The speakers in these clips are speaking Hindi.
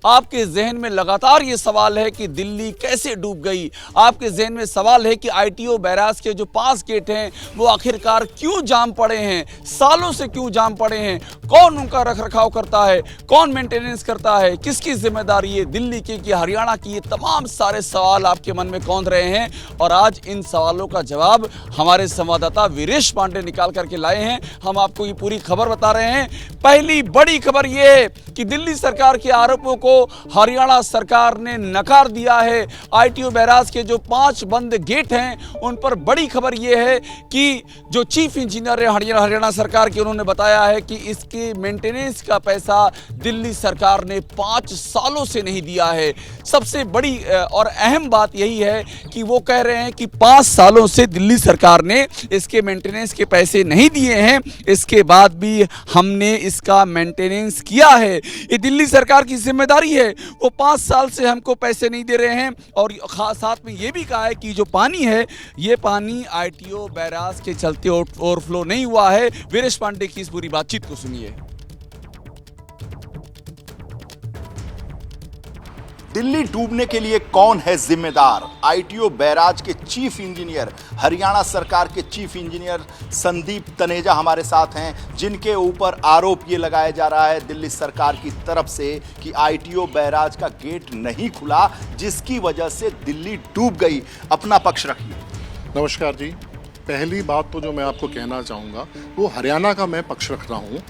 आपके जहन में लगातार ये सवाल है कि दिल्ली कैसे डूब गई। आपके जहन में सवाल है कि आईटीओ बैराज के जो 5 गेट हैं वो आखिरकार क्यों जाम पड़े हैं, सालों से क्यों जाम पड़े हैं, कौन उनका रखरखाव करता है, कौन मेंटेनेंस करता है, किसकी जिम्मेदारी है, दिल्ली की कि हरियाणा की। ये तमाम सारे सवाल आपके मन में कौंध रहे हैं और आज इन सवालों का जवाब हमारे संवाददाता वीरेश पांडे निकाल करके लाए हैं। हम आपको ये पूरी खबर बता रहे हैं। पहली बड़ी खबर ये है कि दिल्ली सरकार के आरोपों को हरियाणा सरकार ने नकार दिया है। आईटीओ बैराज के जो 5 बंद गेट हैं उन पर बड़ी खबर यह है कि जो चीफ इंजीनियर है हरियाणा सरकार के, उन्होंने बताया है कि इसके मेंटेनेंस का पैसा दिल्ली सरकार ने 5 सालों से नहीं दिया है। सबसे बड़ी और अहम बात यही है कि वो कह रहे हैं कि 5 सालों से दिल्ली सरकार ने इसके मेंटेनेंस के पैसे नहीं दिए हैं, इसके बाद भी हमने इसका मेंटेनेंस किया है। ये दिल्ली सरकार की जिम्मेदारी है। वो 5 साल से हमको पैसे नहीं दे रहे हैं और साथ में ये भी कहा है कि जो पानी है ये पानी आईटीओ बैराज के चलते ओवरफ्लो नहीं हुआ है। वीरेश पांडे की इस पूरी बातचीत को सुनिए। दिल्ली डूबने के लिए कौन है जिम्मेदार? आईटीओ बैराज के चीफ इंजीनियर, हरियाणा सरकार के चीफ इंजीनियर संदीप तनेजा हमारे साथ हैं, जिनके ऊपर आरोप ये लगाया जा रहा है दिल्ली सरकार की तरफ से कि आईटीओ बैराज का गेट नहीं खुला, जिसकी वजह से दिल्ली डूब गई। अपना पक्ष रखिए। नमस्कार जी। पहली बात तो जो मैं आपको कहना चाहूँगा वो हरियाणा का मैं पक्ष रख रहा हूँ।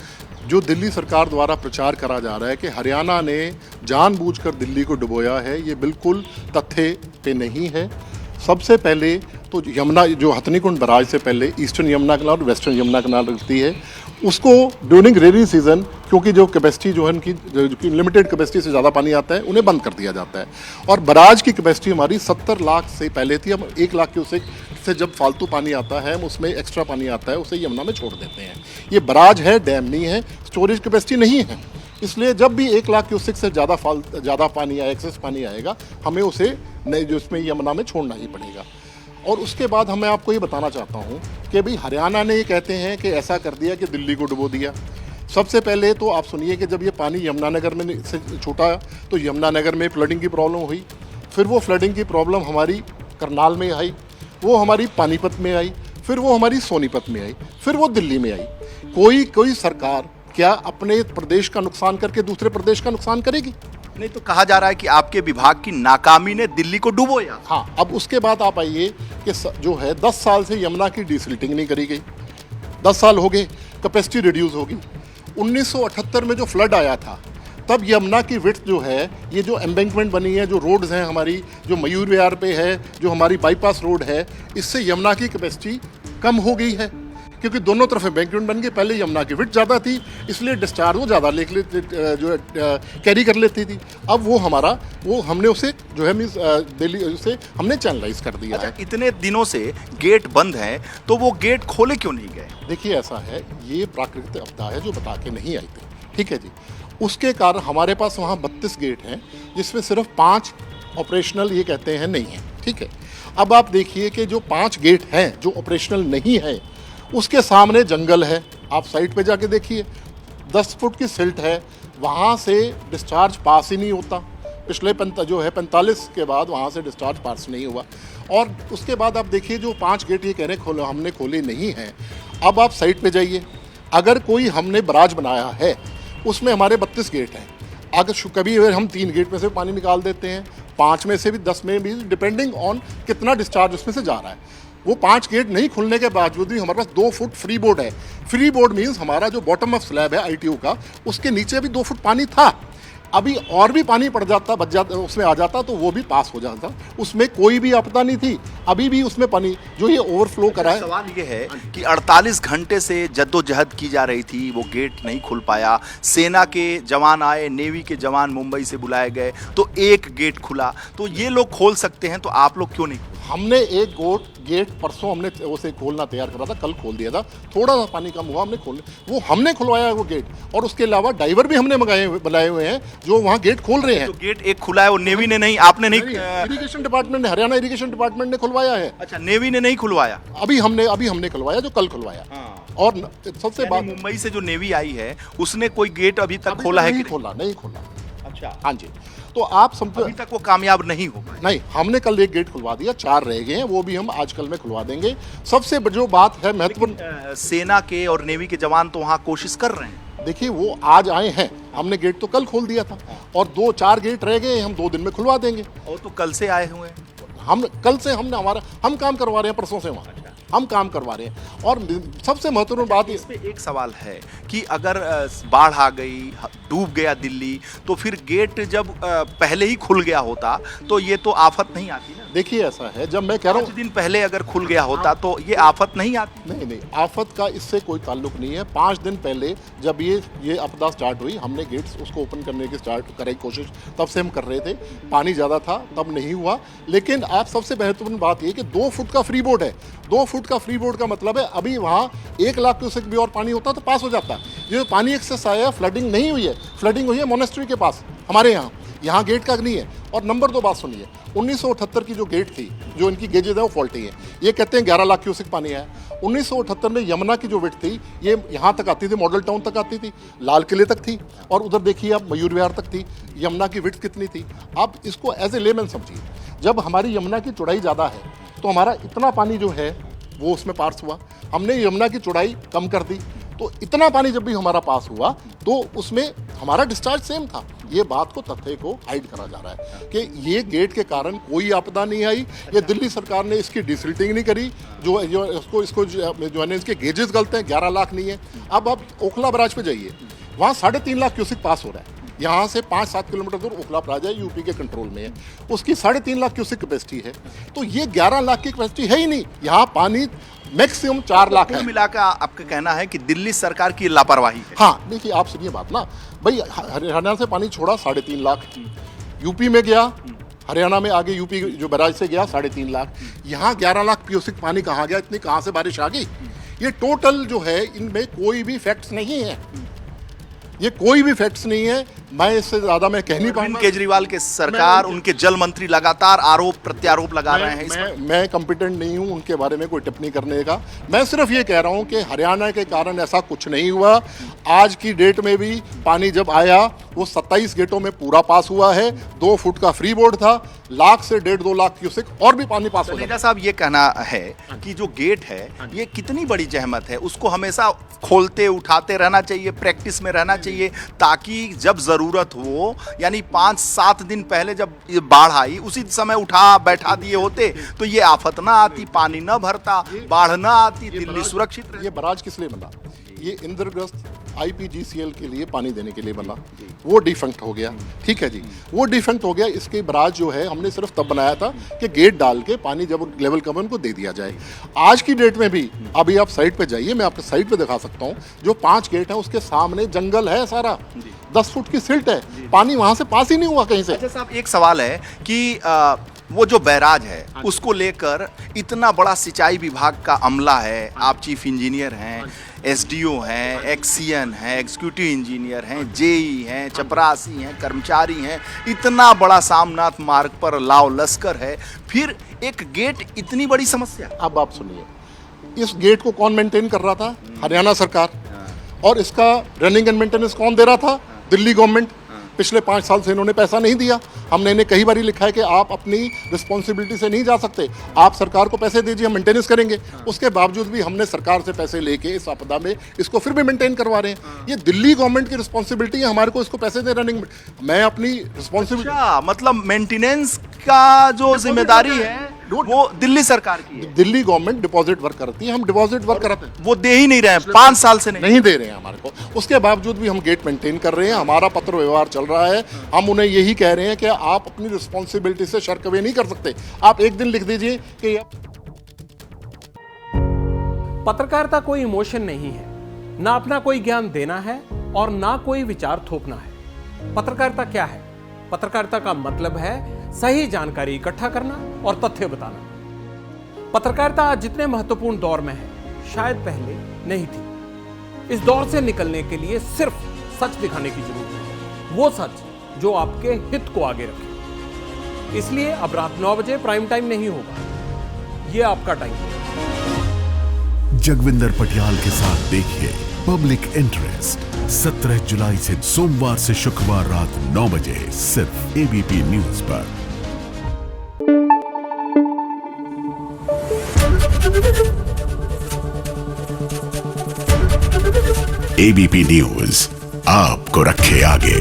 जो दिल्ली सरकार द्वारा प्रचार करा जा रहा है कि हरियाणा ने जानबूझकर दिल्ली को डुबोया है, ये बिल्कुल तथ्य पे नहीं है। सबसे पहले तो यमुना, जो हथनीकुंड बराज से पहले ईस्टर्न यमुना कैनाल और वेस्टर्न यमुना कैनाल लगती है, उसको ड्यूरिंग रेनी सीजन, क्योंकि जो कैपेसिटी जो है उनकी लिमिटेड कैपेसिटी से ज़्यादा पानी आता है, उन्हें बंद कर दिया जाता है। और बराज की कैपेसिटी हमारी 70 लाख से पहले थी। हम 1 लाख क्यूसेक से जब फालतू पानी आता है, हम उसमें एक्स्ट्रा पानी आता है, उसे यमुना में छोड़ देते हैं। ये बराज है, डैम नहीं है, स्टोरेज कैपेसिटी नहीं है। इसलिए जब भी 1 लाख क्यूसेक से ज़्यादा पानी आए, एक्सेस पानी आएगा, हमें उसे जो उसमें यमुना में छोड़ना ही पड़ेगा। और उसके बाद मैं आपको ये बताना चाहता हूँ कि भाई हरियाणा ने ये कहते हैं कि ऐसा कर दिया कि दिल्ली को डुबो दिया। सबसे पहले तो आप सुनिए कि जब ये पानी यमुनानगर में से छूटा तो यमुनानगर में फ्लडिंग की प्रॉब्लम हुई। फिर वो फ्लडिंग की प्रॉब्लम हमारी करनाल में आई, वो हमारी पानीपत में आई, फिर वो हमारी सोनीपत में आई, फिर वो दिल्ली में आई। कोई सरकार क्या अपने प्रदेश का नुकसान करके दूसरे प्रदेश का नुकसान करेगी? नहीं तो कहा जा रहा है कि आपके विभाग की नाकामी ने दिल्ली को डुबोया। हाँ, अब उसके बाद आप आइए कि जो है 10 साल से यमुना की डिसिल्टिंग नहीं करी गई। 10 साल हो गए, कैपेसिटी रिड्यूस होगी। 1978 में जो फ्लड आया था तब यमुना की विड्थ जो है, ये जो एम्बैंकमेंट बनी है, जो रोड्स हैं हमारी, जो मयूर विहार पे है, जो हमारी बाईपास रोड है, इससे यमुना की कैपेसिटी कम हो गई है, क्योंकि दोनों तरफ एम्बैंकमेंट बन गई। पहले यमुना की विड्थ ज़्यादा थी, इसलिए डिस्चार्ज वो ज़्यादा जो कैरी कर लेती थी। अब वो हमने उसे जो है दिल्ली उसे हमने चैनलाइज कर दिया है। इतने दिनों से गेट बंद हैं, तो वो गेट खोले क्यों नहीं गए? देखिए, ऐसा है, ये प्राकृतिक आपदा है जो बता के नहीं आई थी, ठीक है जी। उसके कारण हमारे पास वहाँ 32 गेट हैं, जिसमें सिर्फ 5 ऑपरेशनल ये कहते हैं नहीं है, ठीक है। अब आप देखिए कि जो 5 गेट हैं जो ऑपरेशनल नहीं है, उसके सामने जंगल है। आप साइट पे जाके देखिए, 10 फुट की सिल्ट है, वहाँ से डिस्चार्ज पास ही नहीं होता। पिछले 45 के बाद वहाँ से डिस्चार्ज पास नहीं हुआ। और उसके बाद आप देखिए, जो 5 गेट ये कह रहे हमने खोले नहीं हैं। अब आप साइट पे जाइए, अगर कोई हमने बराज बनाया है उसमें हमारे 32 गेट हैं। अगर कभी हम 3 गेट में से पानी निकाल देते हैं, 5 में से भी, 10 में भी, डिपेंडिंग ऑन कितना डिस्चार्ज उसमें से जा रहा है। वो 5 गेट नहीं खुलने के बावजूद भी हमारे पास 2 फुट फ्री बोर्ड है। फ्री बोर्ड मीन्स हमारा जो बॉटम ऑफ स्लैब है आईटीओ का, उसके नीचे भी 2 फुट पानी था। अभी और भी पानी बच जाता, उसमें आ जाता तो वो भी पास हो जाता, उसमें कोई भी आपदा नहीं थी। अभी भी उसमें पानी जो ये ओवरफ्लो करा है। सवाल ये है कि 48 घंटे से जद्दोजहद की जा रही थी, वो गेट नहीं खुल पाया। सेना के जवान आए, नेवी के जवान मुंबई से बुलाए गए, तो एक गेट खुला। तो ये लोग खोल सकते हैं, तो आप लोग क्यों नहीं? हमने एक गेट परसों हमने उसे खोलना तैयार करा था, कल खोल दिया था। थोड़ा सा पानी कम हुआ, हमने खुलवाया वो गेट। और उसके अलावा डाइवर भी हमने बुलाए हुए हैं जो वहाँ गेट खोल रहे हैं। तो गेट एक खुला है, वो नेवी ने नहीं, आपने नहीं? इरिगेशन डिपार्टमेंट ने, हरियाणा इरिगेशन डिपार्टमेंट ने खुलवाया है। अच्छा, नेवी ने नहीं खुलवाया? अभी हमने खुलवाया, जो कल खुलवाया। और सबसे बात, मुंबई से जो नेवी आई है उसने कोई गेट अभी तक खोला है? नहीं खोला। अच्छा। हाँ जी। तो आप अभी तक वो कामयाब नहीं हो पाए। नहीं, हमने कल एक गेट खुलवा दिया, 4 रह गए हैं, वो भी हम आज कल में खुलवा देंगे। सबसे जो बात है महत्वपूर्ण, सेना के और नेवी के जवान तो वहाँ कोशिश कर रहे हैं। देखिए वो आज आए हैं, हमने गेट तो कल खोल दिया था और 2-4 गेट रह गए, हम 2 दिन में खुलवा देंगे। और तो कल से आए हुए हैं। हम कल से हम काम करवा रहे हैं, परसों से वहाँ हम काम करवा रहे हैं। और सबसे महत्वपूर्ण बात इस पे एक सवाल है कि अगर बाढ़ आ गई, डूब गया दिल्ली, तो फिर गेट जब पहले ही खुल गया होता तो ये तो आफत नहीं आती ना। देखिए ऐसा है, जब मैं कह रहा हूँ 5 दिन पहले अगर खुल गया होता तो ये आफत नहीं आती। नहीं, आफत का इससे कोई ताल्लुक नहीं है। 5 दिन पहले जब ये आपदा स्टार्ट हुई, हमने गेट्स उसको ओपन करने की कोशिश तब से हम कर रहे थे। पानी ज़्यादा था तब नहीं हुआ। लेकिन आप सबसे महत्वपूर्ण बात ये कि 2 फुट का फ्री बोर्ड है। 2 फुट का फ्री बोर्ड का मतलब है अभी वहाँ 1 लाख क्यूसेक भी और पानी होता तो पास हो जाता। ये पानी एक्सेस आया, फ्लडिंग नहीं हुई है। फ्लडिंग हुई है मोनेस्ट्री के पास हमारे यहाँ गेट का नहीं है। और नंबर 2 बात सुनिए, 1978 की जो गेट थी, जो इनकी गेजेज है वो फॉल्टी है। ये कहते हैं 11 लाख क्यूसेक पानी आया। 1978 में यमुना की जो विड्थ थी ये यहाँ तक आती थी, मॉडल टाउन तक आती थी, लाल किले तक थी, और उधर देखिए आप मयूर विहार तक थी। यमुना की विड्थ कितनी थी? आप इसको एज ए लेमैन समझिए। जब हमारी यमुना की चौड़ाई ज़्यादा है तो हमारा इतना पानी जो है वो उसमें पास हुआ। हमने यमुना की चौड़ाई कम कर दी, तो इतना पानी जब भी हमारा पास हुआ तो उसमें हमारा डिस्चार्ज सेम था। ये बात को, तथ्य को हाइड करा जा रहा है कि ये गेट के कारण कोई आपदा नहीं आई। ये दिल्ली सरकार ने इसकी डिसिल्टिंग नहीं करी, जो इसको जो है इसके गेजेस गलत हैं। 11 लाख नहीं है। अब आप ओखला बराज पे जाइए, वहाँ 3.5 लाख क्यूसेक पास हो रहा है। यहाँ से 5-7 किलोमीटर दूर ओखला बराज है, यूपी के कंट्रोल में है, उसकी 3.5 लाख क्यूसेक कैपेसिटी है। तो ये 11 लाख की कैपेसिटी है ही नहीं। यहाँ पानी मैक्सिमम 4 लाख है। मिलाकर आपका कहना है कि दिल्ली सरकार की लापरवाही है। हाँ, देखिए आप सुनिए बात ना भाई, हरियाणा से पानी छोड़ा 3.5 लाख, यूपी में गया, हरियाणा में आगे यूपी जो बराज से गया 3.5 लाख। यहाँ 11 लाख क्यूसेक पानी कहाँ गया? इतनी कहाँ से बारिश आ गई? ये टोटल जो है, इनमें कोई भी फैक्ट्स नहीं है। ये कोई भी फैक्ट्स नहीं है। मैं इससे ज्यादा मैं कह नहीं पाऊंगा। केजरीवाल के सरकार, उनके जल मंत्री लगातार आरोप प्रत्यारोप लगा रहे हैं। मैं कंपिटेंट नहीं हूं उनके बारे में कोई टिप्पणी करने का। मैं सिर्फ ये कह रहा हूं कि हरियाणा के कारण ऐसा कुछ नहीं हुआ। आज की डेट में भी पानी जब आया वो 27 गेटों में पूरा पास हुआ है। 2 फुट का फ्री बोर्ड था, लाख से 1.5-2 लाख क्यूसेक और भी पानी पास हो गया। साहब, ये कहना है कि जो गेट है ये कितनी बड़ी जहमत है, उसको हमेशा खोलते उठाते रहना चाहिए, प्रैक्टिस में रहना चाहिए, ताकि जब जरूरत हो, यानी 5-7 दिन पहले जब ये बाढ़ आई उसी समय उठा बैठा दिए होते तो ये आफत ना आती, पानी ना भरता, बाढ़ ना आती, दिल्ली सुरक्षित रहे। ये बराज किस लिए बना? ये इंद्रग्रस्त IPGCL के लिए पानी देने के लिए बना। वो डिफंक्ट हो गया, ठीक है जी, वो डिफंक्ट हो गया। इसके बराज जो है हमने सिर्फ तब बनाया था कि गेट डाल के पानी जब लेवल कम उनको दे दिया जाए। आज की डेट में भी अभी आप साइड पे जाइए, मैं आपको साइड पे दिखा सकता हूँ। जो 5 गेट है उसके सामने जंगल है सारा, 10 फुट की सिल्ट है, पानी वहां से पास ही नहीं हुआ कहीं से। अच्छा साहब, एक सवाल है कि वो जो बैराज है उसको लेकर इतना बड़ा सिंचाई विभाग का अमला है, आप चीफ इंजीनियर हैं, SDO हैं, एक्सीएन हैं, एग्जीक्यूटिव इंजीनियर हैं, JE हैं, चपरासी हैं, कर्मचारी हैं, इतना बड़ा सामनाथ मार्ग पर लाव लश्कर है, फिर एक गेट इतनी बड़ी समस्या। अब आप सुनिए, इस गेट को कौन मेंटेन कर रहा था? हरियाणा सरकार। और इसका रनिंग एंड मेंटेनेंस कौन दे रहा था? दिल्ली गवर्नमेंट। पिछले 5 साल से इन्होंने पैसा नहीं दिया। हमने इन्हें कई बार लिखा है कि आप अपनी रिस्पॉन्सिबिलिटी से नहीं जा सकते, आप सरकार को पैसे दीजिए, हम मेंटेनेंस करेंगे। उसके बावजूद भी हमने सरकार से पैसे लेके इस आपदा में इसको फिर भी मेंटेन करवा रहे हैं। ये दिल्ली गवर्नमेंट की रिस्पॉन्सिबिलिटी है हमारे को इसको पैसे दे रनिंग में। मैं अपनी रिस्पॉन्सिबिलिटी, मतलब मेंटेनेंस का जो जिम्मेदारी है वो दिल्ली सरकार की है। दिल्ली गवर्नमेंट डिपॉजिट वर्क करती है, हम डिपॉजिट वर्क कराते हैं, वो दे ही नहीं रहे हैं, 5 साल से नहीं दे रहे हैं हमारे को। उसके बावजूद भी हम गेट मेंटेन कर रहे हैं, हमारा पत्र व्यवहार चल रहा है। हम उन्हें यही कह रहे हैं कि आप अपनी रिस्पॉन्सिबिलिटी से शर्कवे नहीं कर सकते। आप एक दिन लिख दीजिए कि पत्रकारिता कोई इमोशन नहीं है, ना अपना कोई ज्ञान देना है और ना कोई विचार थोपना है। पत्रकारिता क्या है? पत्रकारिता का मतलब है सही जानकारी इकट्ठा करना और तथ्य बताना। पत्रकारिता आज जितने महत्वपूर्ण दौर में है, शायद पहले नहीं थी। इस दौर से निकलने के लिए सिर्फ सच दिखाने की जरूरत है, वो सच जो आपके हित को आगे रखे। इसलिए अब रात 9 बजे प्राइम टाइम नहीं होगा, ये आपका टाइम है। जगविंदर पटियाल के साथ देखिए पब्लिक इंटरेस्ट 17 जुलाई से सोमवार से शुक्रवार रात 9 बजे सिर्फ एबीपी न्यूज पर। एबीपी न्यूज आपको रखे आगे।